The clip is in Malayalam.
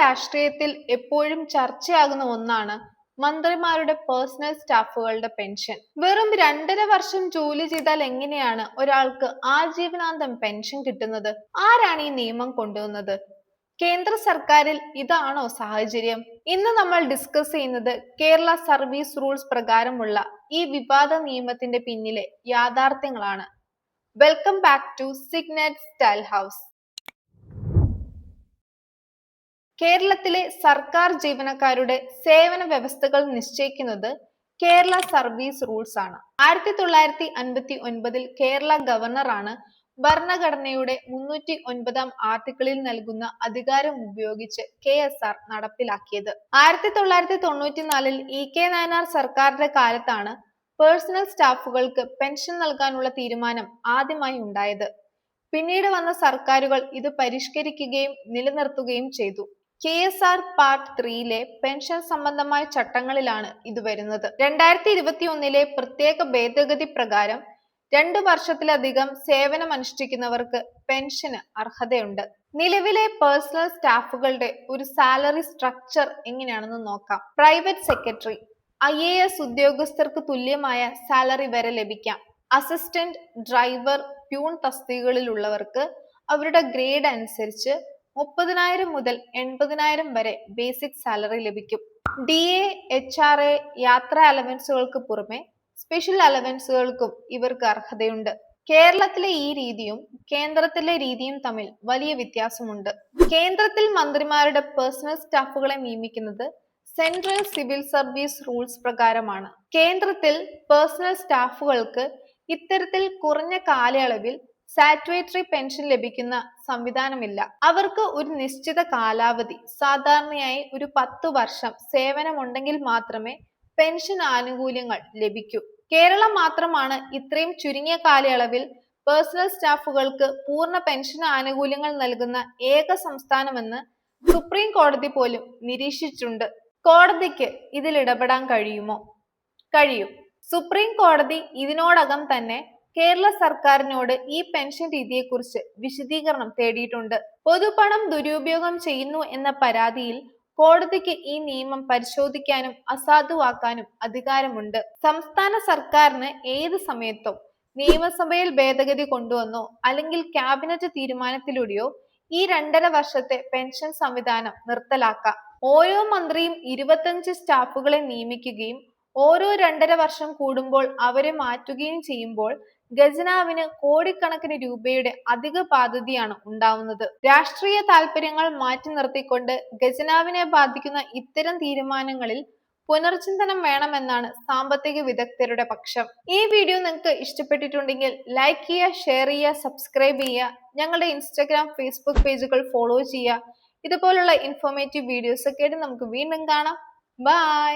രാഷ്ട്രീയത്തിൽ എപ്പോഴും ചർച്ചയാകുന്ന ഒന്നാണ് മന്ത്രിമാരുടെ പേഴ്സണൽ സ്റ്റാഫുകളുടെ പെൻഷൻ. വെറും 2.5 വർഷം ജോലി ചെയ്താൽ എങ്ങനെയാണ് ഒരാൾക്ക് ആജീവനാന്തം പെൻഷൻ കിട്ടുന്നത്? ആരാണ് ഈ നിയമം കൊണ്ടുവന്നത്? കേന്ദ്ര സർക്കാരിൽ ഇതാണോ സാഹചര്യം? ഇന്ന് നമ്മൾ ഡിസ്കസ് ചെയ്യുന്നത് കേരള സർവീസ് റൂൾസ് പ്രകാരമുള്ള ഈ വിവാദ നിയമത്തിന്റെ പിന്നിലെ യാഥാർത്ഥ്യങ്ങളാണ്. Welcome back to Signet Style House. കേരളത്തിലെ സർക്കാർ ജീവനക്കാരുടെ സേവന വ്യവസ്ഥകൾ നിശ്ചയിക്കുന്നത് കേരള സർവീസ് റൂൾസ് ആണ്. 1959 കേരള ഗവർണറാണ് ഭരണഘടനയുടെ 309 ആർട്ടിക്കിളിൽ നൽകുന്ന അധികാരം ഉപയോഗിച്ച് KSR നടപ്പിലാക്കിയത്. 1994 EK നായനാർ സർക്കാരിന്റെ കാലത്താണ് പേഴ്സണൽ സ്റ്റാഫുകൾക്ക് പെൻഷൻ നൽകാനുള്ള തീരുമാനം ആദ്യമായി ഉണ്ടായത്. പിന്നീട് വന്ന സർക്കാരുകൾ ഇത് പരിഷ്കരിക്കുകയും നിലനിർത്തുകയും ചെയ്തു. KSR പാർട്ട് 3 പെൻഷൻ സംബന്ധമായ ചട്ടങ്ങളിലാണ് ഇത് വരുന്നത്. 2021 പ്രത്യേക ഭേദഗതി പ്രകാരം 2 വർഷത്തിലധികം സേവനമനുഷ്ഠിക്കുന്നവർക്ക് പെൻഷന് അർഹതയുണ്ട്. നിലവിലെ പേഴ്സണൽ സ്റ്റാഫുകളുടെ ഒരു സാലറി സ്ട്രക്ചർ എങ്ങനെയാണെന്ന് നോക്കാം. പ്രൈവറ്റ് സെക്രട്ടറി, IAS ഉദ്യോഗസ്ഥർക്ക് തുല്യമായ സാലറി വരെ ലഭിക്കാം. അസിസ്റ്റന്റ്, ഡ്രൈവർ, പ്യൂൺ തസ്തികകളിലുള്ളവർക്ക് അവരുടെ ഗ്രേഡ് അനുസരിച്ച് 30,000 മുതൽ 80,000 വരെ ബേസിക് സാലറി ലഭിക്കും. DA, HRA, യാത്രാ അലവൻസുകൾക്ക് പുറമെ സ്പെഷ്യൽ അലവൻസുകൾക്കും ഇവർക്ക് അർഹതയുണ്ട്. കേരളത്തിലെ ഈ രീതിയും കേന്ദ്രത്തിലെ രീതിയും തമ്മിൽ വലിയ വ്യത്യാസമുണ്ട്. കേന്ദ്രത്തിൽ മന്ത്രിമാരുടെ പേഴ്സണൽ സ്റ്റാഫുകളെ നിയമിക്കുന്നത് സെൻട്രൽ സിവിൽ സർവീസ് റൂൾസ് പ്രകാരമാണ്. കേന്ദ്രത്തിൽ പേഴ്സണൽ സ്റ്റാഫുകൾക്ക് ഇത്തരത്തിൽ കുറഞ്ഞ കാലയളവിൽ സാറ്റുവേറ്ററി പെൻഷൻ ലഭിക്കുന്ന സംവിധാനമില്ല. അവർക്ക് ഒരു നിശ്ചിത കാലാവധി, സാധാരണയായി ഒരു 10 വർഷം സേവനമുണ്ടെങ്കിൽ മാത്രമേ പെൻഷൻ ആനുകൂല്യങ്ങൾ ലഭിക്കൂ. കേരളം മാത്രമാണ് ഇത്രയും ചുരുങ്ങിയ കാലയളവിൽ പേഴ്സണൽ സ്റ്റാഫുകൾക്ക് പൂർണ്ണ പെൻഷൻ ആനുകൂല്യങ്ങൾ നൽകുന്ന ഏക സംസ്ഥാനമെന്ന് സുപ്രീം കോടതി പോലും നിരീക്ഷിച്ചിട്ടുണ്ട്. കോടതിക്ക് ഇതിൽ ഇടപെടാൻ കഴിയുമോ? കഴിയും. സുപ്രീം കോടതി ഇതിനോടകം തന്നെ കേരള സർക്കാരിനോട് ഈ പെൻഷൻ രീതിയെക്കുറിച്ച് വിശദീകരണം തേടിയിട്ടുണ്ട്. പൊതുപണം ദുരുപയോഗം ചെയ്യുന്നു എന്ന പരാതിയിൽ കോടതിക്ക് ഈ നിയമം പരിശോധിക്കാനും അസാധുവാക്കാനും അധികാരമുണ്ട്. സംസ്ഥാന സർക്കാരിന് ഏത് സമയത്തോ നിയമസഭയിൽ ഭേദഗതി കൊണ്ടുവന്നോ അല്ലെങ്കിൽ ക്യാബിനറ്റ് തീരുമാനത്തിലൂടെയോ ഈ 2.5 വർഷത്തെ പെൻഷൻ സംവിധാനം നിർത്തലാക്കാം. ഓരോ മന്ത്രിയും 25 സ്റ്റാഫുകളെ നിയമിക്കുകയും ഓരോ 2.5 വർഷം കൂടുമ്പോൾ അവരെ മാറ്റുകയും ചെയ്യുമ്പോൾ ഖജനാവിന് കോടിക്കണക്കിന് രൂപയുടെ അധിക ബാധ്യതയാണ് ഉണ്ടാവുന്നത്. രാഷ്ട്രീയ താല്പര്യങ്ങൾ മാറ്റി നിർത്തിക്കൊണ്ട് ഖജനാവിനെ ബാധിക്കുന്ന ഇത്തരം തീരുമാനങ്ങളിൽ പുനർചിന്തനം വേണമെന്നാണ് സാമ്പത്തിക വിദഗ്ധരുടെ പക്ഷം. ഈ വീഡിയോ നിങ്ങൾക്ക് ഇഷ്ടപ്പെട്ടിട്ടുണ്ടെങ്കിൽ ലൈക്ക് ചെയ്യുക, ഷെയർ ചെയ്യുക, സബ്സ്ക്രൈബ് ചെയ്യുക. ഞങ്ങളുടെ ഇൻസ്റ്റാഗ്രാം, ഫേസ്ബുക്ക് പേജുകൾ ഫോളോ ചെയ്യുക. ഇതുപോലുള്ള ഇൻഫോർമേറ്റീവ് വീഡിയോസ് ഒക്കെ ആയിട്ട് നമുക്ക് വീണ്ടും കാണാം. ബൈ.